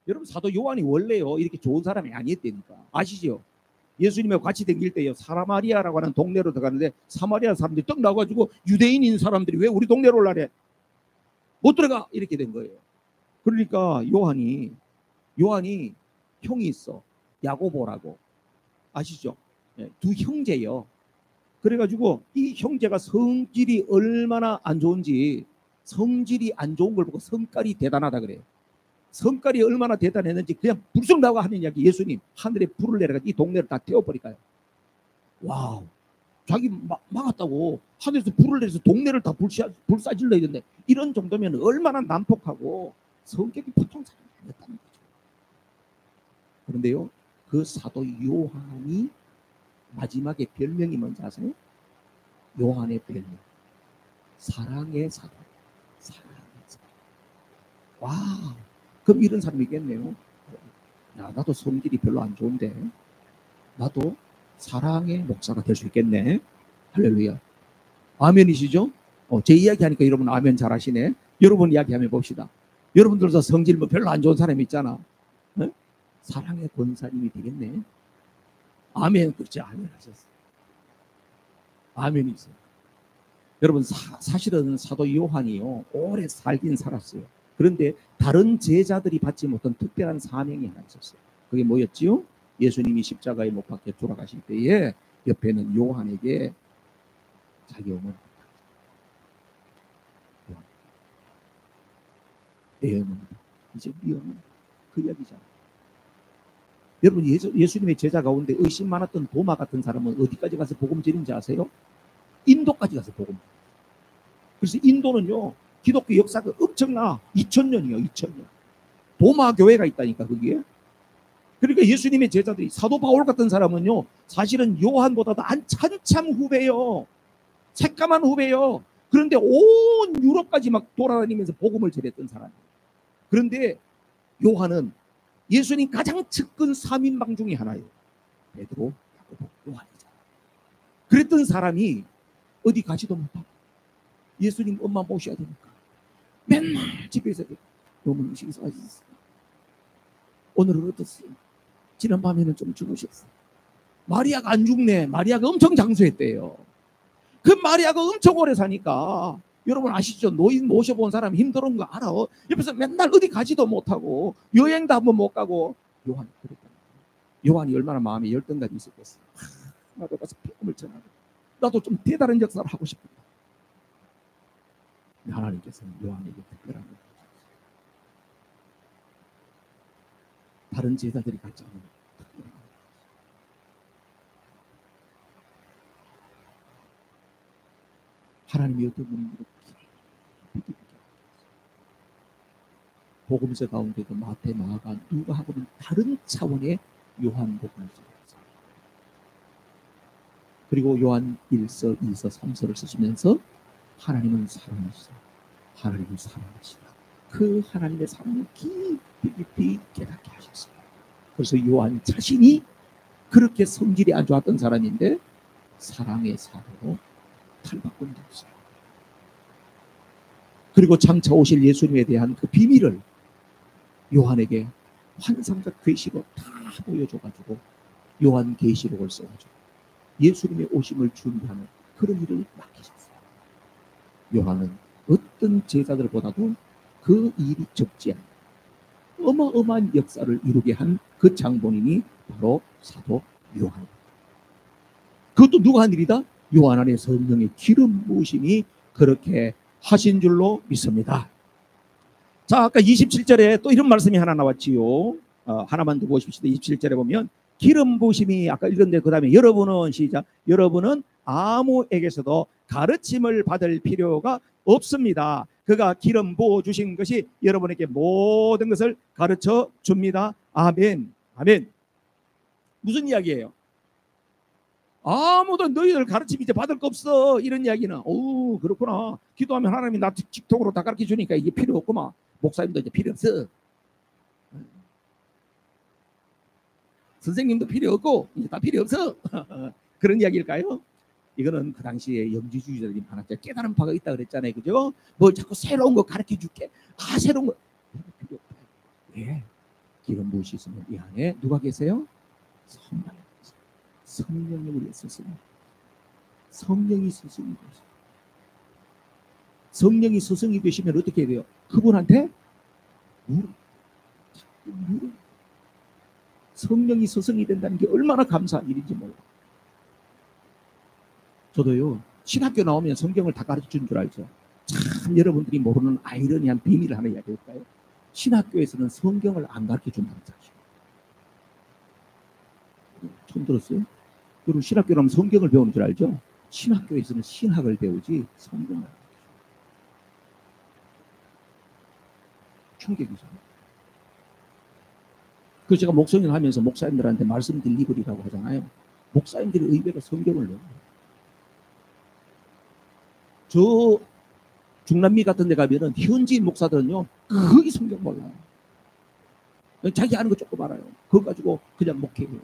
여러분, 사도 요한이 원래요 이렇게 좋은 사람이 아니었다니까. 아시죠? 예수님하고 같이 다닐 때요 사마리아라고 하는 동네로 들어가는데 사마리아 사람들이 떡 나와가지고 유대인인 사람들이 왜 우리 동네로 올라래? 못 들어가! 이렇게 된 거예요. 그러니까 요한이 형이 있어. 야고보라고. 아시죠? 두 형제예요. 그래가지고 이 형제가 성질이 얼마나 안 좋은지, 성질이 안 좋은 걸 보고 성깔이 대단하다 그래요. 성깔이 얼마나 대단했는지 그냥 불쑥 나와 하는 이야기. 예수님 하늘에 불을 내려가 이 동네를 다 태워버릴까요? 와우. 자기 막았다고 하늘에서 불을 내려서 동네를 다 불사질러 있는데, 이런 정도면 얼마나 난폭하고 성격이 보통 사람이 아니었다는 거죠. 그런데요, 그 사도 요한이 마지막에 별명이 뭔지 아세요? 요한의 별명, 사랑의 사도. 사랑의 사도. 와, 그럼 이런 사람이겠네요. 야, 나도 성질이 별로 안 좋은데 나도 사랑의 목사가 될 수 있겠네. 할렐루야. 아멘이시죠? 제 이야기 하니까 여러분 아멘 잘 하시네. 여러분 이야기 한번 봅시다. 여러분들도 성질 뭐 별로 안 좋은 사람이 있잖아. 네? 사랑의 권사님이 되겠네. 아멘. 그렇지. 아멘 하셨어요. 아멘이 있어요. 여러분, 사실은 사도 요한이요 오래 살긴 살았어요. 그런데 다른 제자들이 받지 못한 특별한 사명이 하나 있었어요. 그게 뭐였지요? 예수님이 십자가에 못 박혀 돌아가실 때에 옆에는 요한에게 자기 어머니, 내 어머니, 이제 네 어머니, 그 이야기잖아요. 여러분, 예수님의 제자 가운데 의심 많았던 도마 같은 사람은 어디까지 가서 복음 전인지 아세요? 인도까지 가서 복음. 그래서 인도는요 기독교 역사가 엄청나. 2000년이요 2000년. 도마 교회가 있다니까 거기에. 그러니까 예수님의 제자들이, 사도 바울 같은 사람은요 사실은 요한보다도 한참 후배요. 새까만 후배요. 그런데 온 유럽까지 막 돌아다니면서 복음을 전했던 사람이에요. 그런데 요한은 예수님 가장 측근 3인방 중에 하나예요. 베드로, 야고보, 요한이잖아. 그랬던 사람이 어디 가지도 못하고 예수님 엄마 모셔야 되니까 맨날 집에서 너무 식사하셨어요. 오늘은 어떻어요? 지난밤에는 좀 주무셨어요. 마리아가 안 죽네. 마리아가 엄청 장수했대요. 그 마리아가 엄청 오래 사니까, 여러분 아시죠? 노인 모셔본 사람 힘들은 거 알아. 옆에서 맨날 어디 가지도 못하고 여행도 한번 못 가고. 요한이 그랬다. 요한이 얼마나 마음에 열등감이 있었겠어. 나도 가서 복음을 전하고 나도 좀 대단한 역사를 하고 싶다. 하나님께서는 요한에게 특별한 걸 주셨어요. 다른 제자들이 갖지 않은 특별한 걸. 하나님이 어떤 분이 이렇게 복음서 가운데도 마태, 마가, 누가하고는 다른 차원의 요한복음을 쓰셨어요. 그리고 요한 1서, 2서, 3서를 쓰시면서 하나님은 사랑하시다. 하나님은 사랑하시다. 그 하나님의 사랑을 깊이 깨닫게 하셨어요. 그래서 요한 자신이 그렇게 성질이 안 좋았던 사람인데 사랑의 사도로 탈바꿈 됐어요. 그리고 장차 오실 예수님에 대한 그 비밀을 요한에게 환상적 계시로 다 보여줘가지고 요한계시록을 써가지고 예수님의 오심을 준비하는 그런 일을 맡기셨어요. 요한은 어떤 제자들보다도 그 일이 적지 않은 어마어마한 역사를 이루게 한 그 장본인이 바로 사도 요한. 그것도 누가 한 일이다? 요한 안에 성령의 기름 부으심이 그렇게 하신 줄로 믿습니다. 자, 아까 27절에 또 이런 말씀이 하나 나왔지요. 하나만 더 보십시오. 27절에 보면 기름 부으심이 아까 읽었는데 그 다음에 여러분은 시작. 여러분은 아무에게서도 가르침을 받을 필요가 없습니다. 그가 기름 부어 주신 것이 여러분에게 모든 것을 가르쳐 줍니다. 아멘. 아멘. 무슨 이야기예요? 아무도 너희들 가르침 이제 받을 거 없어. 이런 이야기는 오 그렇구나. 기도하면 하나님이 나 직통으로 다 가르쳐 주니까 이게 필요 없구만. 목사님도 이제 필요 없어. 선생님도 필요 없고 이제 다 필요 없어. 그런 이야기일까요? 이거는 그 당시에 영지주의자들이 많았죠. 깨달은 바가 있다 그랬잖아요. 그죠? 뭘 자꾸 새로운 거 가르쳐 줄게. 새로운 거 필요 없다. 왜? 기름 부으시 있으면 이 안에 누가 계세요? 성령이 우리의 스승. 성령이 스승이 되죠. 성령이 스승이 되시면 어떻게 돼요? 그분한테 물어. 성령이 스승이 된다는 게 얼마나 감사한 일인지 몰라. 저도요, 신학교 나오면 성경을 다 가르쳐 준 줄 알죠. 참 여러분들이 모르는 아이러니한 비밀을 하나 이야기해볼까요? 신학교에서는 성경을 안 가르쳐 준다는 사실. 처음 들었어요? 여러분 신학교 가면 성경을 배우는 줄 알죠? 신학교에서는 신학을 배우지 성경을 안 가르쳐. 충격이죠. 그래서 제가 목성을 하면서 목사님들한테 말씀 딜리버리라고 하잖아요. 목사님들이 의외로 성경을 넣어요. 저 중남미 같은 데 가면은 현지인 목사들은요 거의 성경 몰라요. 자기 아는 거 조금 알아요. 그거 가지고 그냥 목회해요.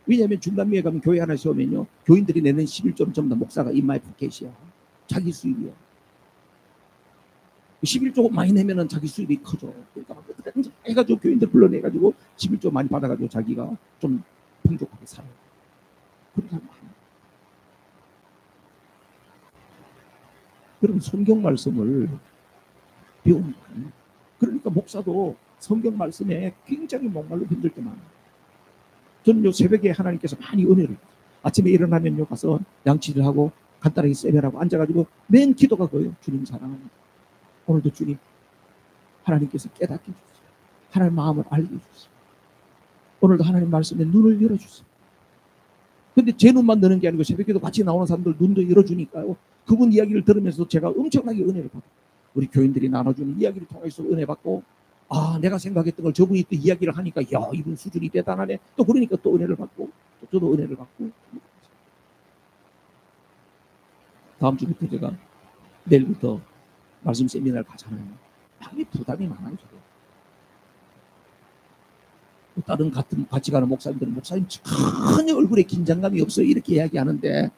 왜냐하면 중남미에 가면 교회 하나 세우면요 교인들이 내는 11조는 전부 다 목사가 인마이 포켓이야. 자기 수입이야. 11조 많이 내면은 자기 수입이 커져. 그러니까 해가지고 교인들 불러내가지고 11조 많이 받아가지고 자기가 좀 풍족하게 살아요. 그런 사람 많아요. 그럼 성경 말씀을 배우는 거예요. 그러니까 목사도 성경 말씀에 굉장히 목말로 힘들 때 많아요. 저는 요 새벽에 하나님께서 많이 은혜를 아침에 일어나면요 가서 양치를 하고 간단하게 세배하고 앉아가지고 맨 기도가 그거예요. 주님 사랑합니다. 오늘도 주님 하나님께서 깨닫게 해주세요. 하나님 마음을 알게 해주세요. 오늘도 하나님 말씀에 눈을 열어주세요. 근데 제 눈만 넣는 게 아니고 새벽에도 같이 나오는 사람들 눈도 열어주니까요. 그분 이야기를 들으면서 제가 엄청나게 은혜를 받아요. 우리 교인들이 나눠주는 이야기를 통해서 은혜 받고 내가 생각했던 걸 저분이 또 이야기를 하니까 야 이분 수준이 대단하네. 또 그러니까 또 은혜를 받고 또 저도 은혜를 받고 다음 주부터 제가 내일부터 말씀 세미나를 가잖아요. 많이 부담이 많아요. 저도. 다른 같이 가는 목사님들은 목사님 전혀 얼굴에 긴장감이 없어요. 이렇게 이야기하는데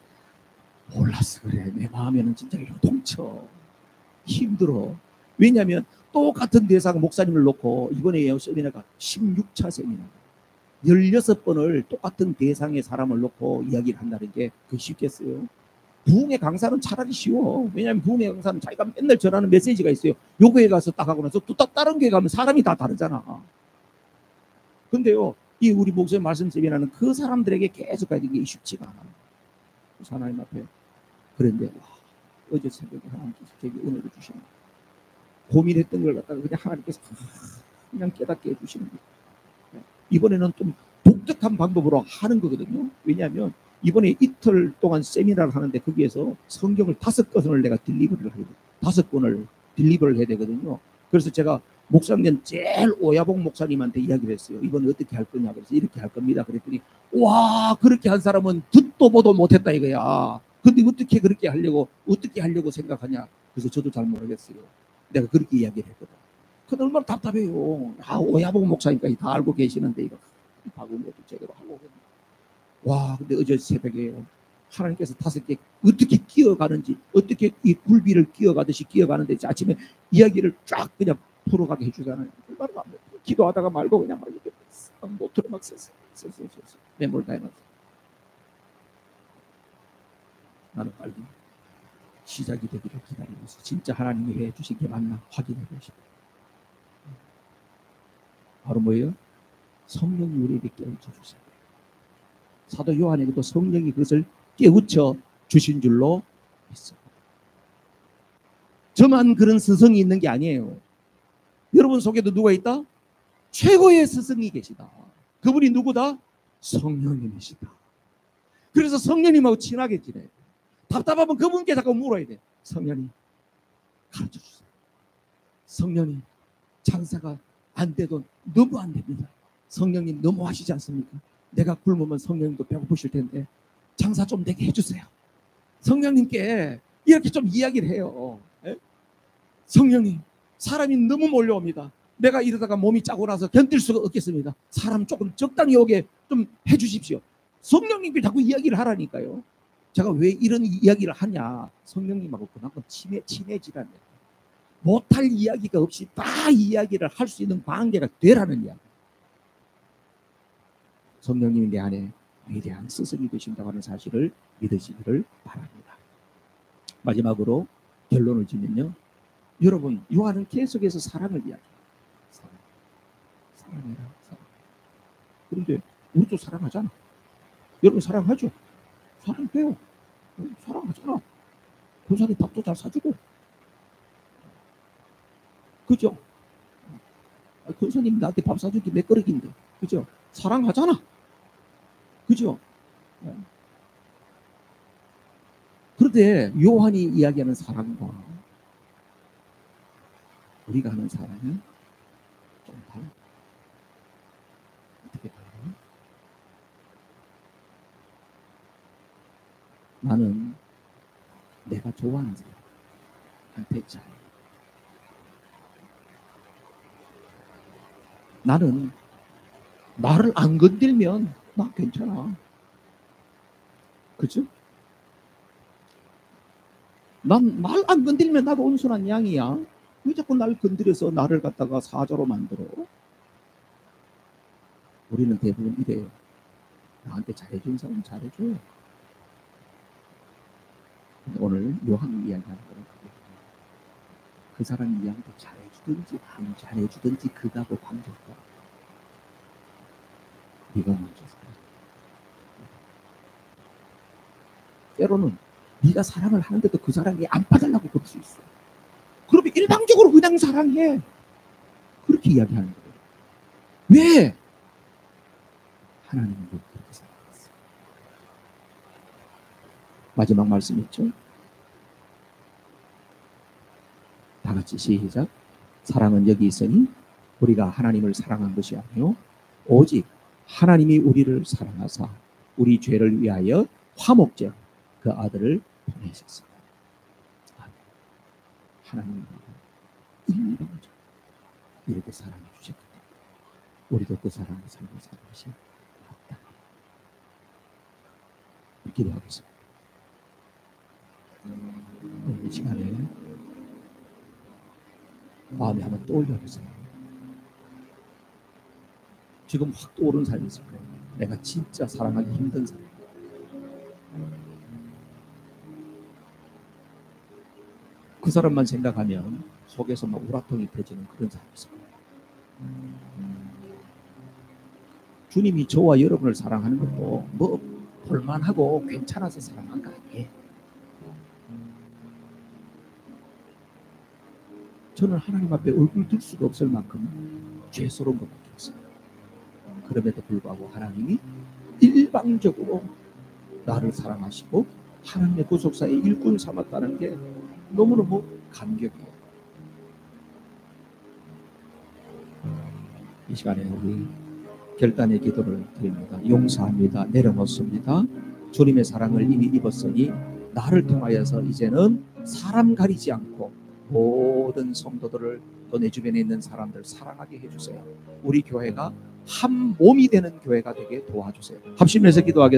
몰랐어 그래. 내 마음에는 진짜 요동쳐. 힘들어. 왜냐하면 똑같은 대상 목사님을 놓고 이번에 세미나가 16차 세미나 16번을 똑같은 대상의 사람을 놓고 이야기를 한다는 게 그게 쉽겠어요? 부흥의 강사는 차라리 쉬워. 왜냐하면 부흥의 강사는 자기가 맨날 전하는 메시지가 있어요. 요 교회 가서 딱 하고 나서 또 다른 교회 가면 사람이 다 다르잖아. 근데요 이 우리 목사님 말씀 세미나는 그 사람들에게 계속 가야 되는 게 쉽지가 않아요. 하나님 앞에 그런데 어제 새벽에 하나님께서 제게 은혜를 주시는 거예요. 고민했던 걸 갖다가 그냥 하나님께서 그냥 깨닫게 해주시는 거예요. 이번에는 좀 독특한 방법으로 하는 거거든요. 왜냐하면 이번에 이틀 동안 세미나를 하는데 거기에서 성경을 5권을 내가 딜리버리를 하거든요. 5권을 딜리버리를 해야 되거든요. 그래서 제가 목사님 제일 오야복 목사님한테 이야기를 했어요. 이번에 어떻게 할 거냐. 그래서 이렇게 할 겁니다. 그랬더니 와 그렇게 한 사람은 듣도 보도 못했다 이거야. 근데 어떻게 하려고 생각하냐. 그래서 저도 잘 모르겠어요. 내가 그렇게 이야기를 했거든. 그건 얼마나 답답해요. 오야복 목사님까지 다 알고 계시는데 이거 박은혜도 제대로 하고 있거든요. 와 근데 어제 새벽에 하나님께서 5개 어떻게 끼어가는지 어떻게 이 굴비를 끼어가듯이 끼어가는데 아침에 이야기를 쫙 그냥 풀어가게 해주잖아요. 얼마나 기도하다가 말고 그냥 막 이렇게 노트를 막 썼어. 메모를 다 해놨어. 나는 빨리 시작이 되기를 기다리고 있어. 진짜 하나님이 해주신 게 맞나 확인해보고 싶어. 바로 뭐예요? 성령이 우리에게 깨우쳐 주세요. 사도 요한에게도 성령이 그것을 깨우쳐 주신 줄로 믿습니다. 저만 그런 스승이 있는 게 아니에요. 여러분 속에도 누가 있다? 최고의 스승이 계시다. 그분이 누구다? 성령님이시다. 그래서 성령님하고 친하게 지내요. 답답하면 그분께 자꾸 물어야 돼. 성령님 가르쳐 주세요. 성령님 장사가 안 돼도 너무 안 됩니다. 성령님 너무 하시지 않습니까? 내가 굶으면 성령님도 배고프실 텐데 장사 좀 되게 해주세요. 성령님께 이렇게 좀 이야기를 해요. 성령님 사람이 너무 몰려옵니다. 내가 이러다가 몸이 짜고 나서 견딜 수가 없겠습니다. 사람 조금 적당히 오게 좀 해주십시오. 성령님께 자꾸 이야기를 하라니까요. 제가 왜 이런 이야기를 하냐. 성령님하고 그만큼 친해지라는 거예요. 못할 이야기가 없이 다 이야기를 할 수 있는 관계가 되라는 이야기. 성령님이 내 안에 위대한 스승이 되신다고 하는 사실을 믿으시기를 바랍니다. 마지막으로 결론을 짓면요. 여러분 요한은 계속해서 사랑을 이야기해요. 사랑해라. 사랑. 그런데 우리도 사랑하잖아. 여러분 사랑하죠? 사랑해요. 사랑하잖아. 교사님 밥도 잘 사주고. 그죠? 교사님 나한테 밥 사주기 몇 그릇인데. 그죠? 사랑하잖아. 그죠? 그런데 요한이 이야기하는 사랑과 우리가 하는 사랑이 좀 달라요. 어떻게 달라요? 나는 내가 좋아하는 사람한테 잘해. 나는 나를 안 건들면 나 괜찮아. 그죠? 난 날 안 건들면 나도 온순한 양이야. 왜 자꾸 날 건드려서 나를 갖다가 사자로 만들어? 우리는 대부분 이래요. 나한테 잘해준 사람 잘해줘요. 오늘 요한 이야기하는 거는 그 사람이 이야기한테 잘해주든지 안 잘해주든지 그거하고 관계없다. 네가 먼저 사랑해. 때로는 네가 사랑을 하는데도 그 사람이 안 받으려고 그럴 수 있어. 그러면 일방적으로 그냥 사랑해. 그렇게 이야기하는 거예요. 왜? 하나님은 그렇게 사랑했어요. 마지막 말씀 있죠? 다 같이 시작. 사랑은 여기 있으니 우리가 하나님을 사랑한 것이 아니요 오직 하나님이 우리를 사랑하사 우리 죄를 위하여 화목제 그 아들을 보내셨습니다. 하나님이 일방적으로 이렇게 사랑해 주셨기 때문에 우리도 그 사랑을 살고 사는 것이 없다. 기도하겠습니다. 이 시간에 마음에 한번 떠올려보세요. 지금 확 떠오르는 사람이 있을 거예요. 내가 진짜 사랑하기 힘든 사람. 그 사람만 생각하면 속에서 막 우라통이 터지는 그런 사람이 있을 거예요. 주님이 저와 여러분을 사랑하는 것도 뭐 볼만하고 괜찮아서 사랑한 거 아니에요. 저는 하나님 앞에 얼굴 들 수가 없을 만큼 죄스러운 것밖에 없어요. 그럼에도 불구하고 하나님이 일방적으로 나를 사랑하시고 하나님의 구속사의 일꾼 삼았다는 게 너무너무 감격이에요. 이 시간에 우리 결단의 기도를 드립니다. 용서합니다. 내려놓습니다. 주님의 사랑을 이미 입었으니 나를 통하여서 이제는 사람 가리지 않고 모든 성도들을 또 내 주변에 있는 사람들 사랑하게 해주세요. 우리 교회가 한 몸이 되는 교회가 되게 도와주세요. 합심해서 기도하겠습니다.